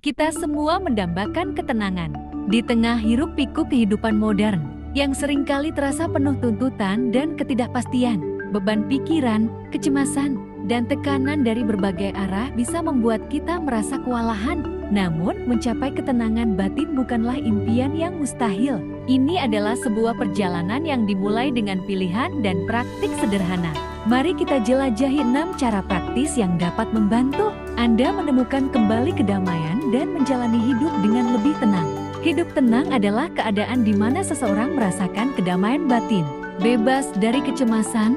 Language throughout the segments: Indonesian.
Kita semua mendambakan ketenangan di tengah hiruk-pikuk kehidupan modern yang seringkali terasa penuh tuntutan dan ketidakpastian. Beban pikiran, kecemasan, dan tekanan dari berbagai arah bisa membuat kita merasa kewalahan. Namun, mencapai ketenangan batin bukanlah impian yang mustahil. Ini adalah sebuah perjalanan yang dimulai dengan pilihan dan praktik sederhana. Mari kita jelajahi 6 cara praktis yang dapat membantu Anda menemukan kembali kedamaian dan menjalani hidup dengan lebih tenang. Hidup tenang adalah keadaan di mana seseorang merasakan kedamaian batin, bebas dari kecemasan,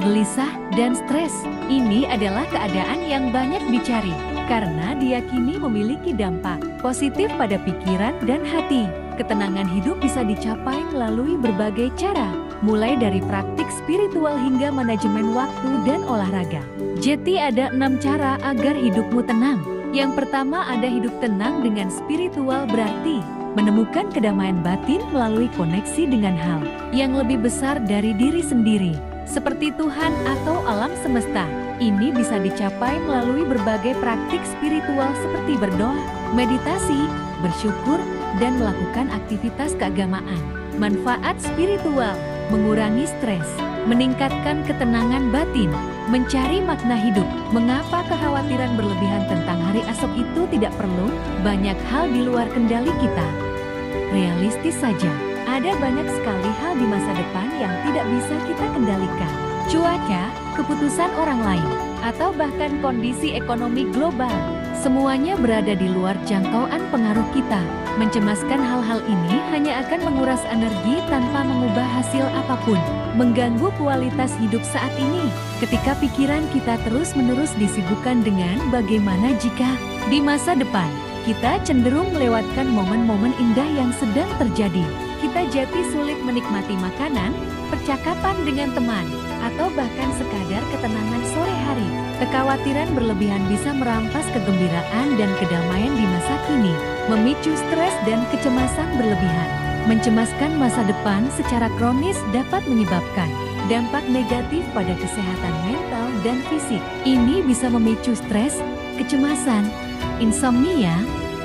gelisah, dan stres. Ini adalah keadaan yang banyak dicari, karena diyakini memiliki dampak positif pada pikiran dan hati. Ketenangan hidup bisa dicapai melalui berbagai cara, mulai dari praktik spiritual hingga manajemen waktu dan olahraga. Jadi ada 6 cara agar hidupmu tenang. Yang pertama, ada hidup tenang dengan spiritual, berarti menemukan kedamaian batin melalui koneksi dengan hal yang lebih besar dari diri sendiri, seperti Tuhan atau alam semesta. Ini bisa dicapai melalui berbagai praktik spiritual seperti berdoa, meditasi, bersyukur, dan melakukan aktivitas keagamaan. Manfaat spiritual: mengurangi stres, meningkatkan ketenangan batin, mencari makna hidup. Mengapa kekhawatiran berlebihan tentang hari esok itu tidak perlu? Banyak hal di luar kendali kita. Realistis saja, ada banyak sekali hal di masa depan yang tidak bisa kita kendalikan. Cuaca, keputusan orang lain, atau bahkan kondisi ekonomi global. Semuanya berada di luar jangkauan pengaruh kita. Mencemaskan hal-hal ini hanya akan menguras energi tanpa mengubah hasil apapun, mengganggu kualitas hidup saat ini. Ketika pikiran kita terus-menerus disibukkan dengan bagaimana jika di masa depan, kita cenderung melewatkan momen-momen indah yang sedang terjadi. Kita jadi sulit menikmati makanan, percakapan dengan teman, atau bahkan sekadar ketenangan sore hari. Kekhawatiran berlebihan bisa merampas kegembiraan dan kedamaian di masa kini, memicu stres dan kecemasan berlebihan. Mencemaskan masa depan secara kronis dapat menyebabkan dampak negatif pada kesehatan mental dan fisik. Ini bisa memicu stres, kecemasan, insomnia,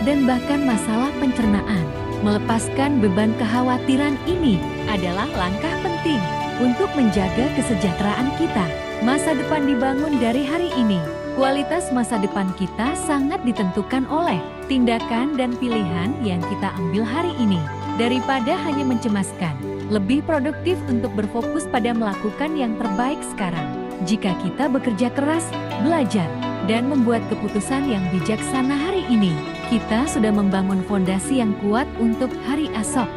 dan bahkan masalah pencernaan. Melepaskan beban kekhawatiran ini adalah langkah penting untuk menjaga kesejahteraan kita. Masa depan dibangun dari hari ini. Kualitas masa depan kita sangat ditentukan oleh tindakan dan pilihan yang kita ambil hari ini. Daripada hanya mencemaskan, lebih produktif untuk berfokus pada melakukan yang terbaik sekarang. Jika kita bekerja keras, belajar, dan membuat keputusan yang bijaksana hari ini, kita sudah membangun fondasi yang kuat untuk hari esok.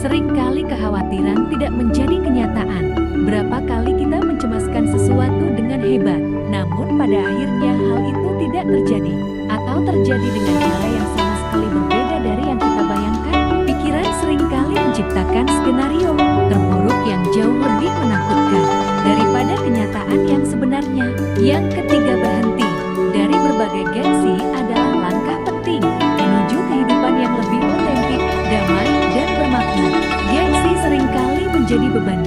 Seringkali kekhawatiran tidak menjadi kenyataan. Berapa kali kita mencemaskan sesuatu dengan hebat, namun pada akhirnya hal itu tidak terjadi, atau terjadi dengan cara yang sama sekali berbeda dari yang kita bayangkan. Pikiran seringkali menciptakan skenario terburuk yang jauh lebih menakutkan daripada kenyataan yang sebenarnya. Yang ketiga, berhenti dari berbagai gengsi adalah langkah penting menuju kehidupan yang lebih otentik, damai, dan bermakna. Gengsi seringkali menjadi beban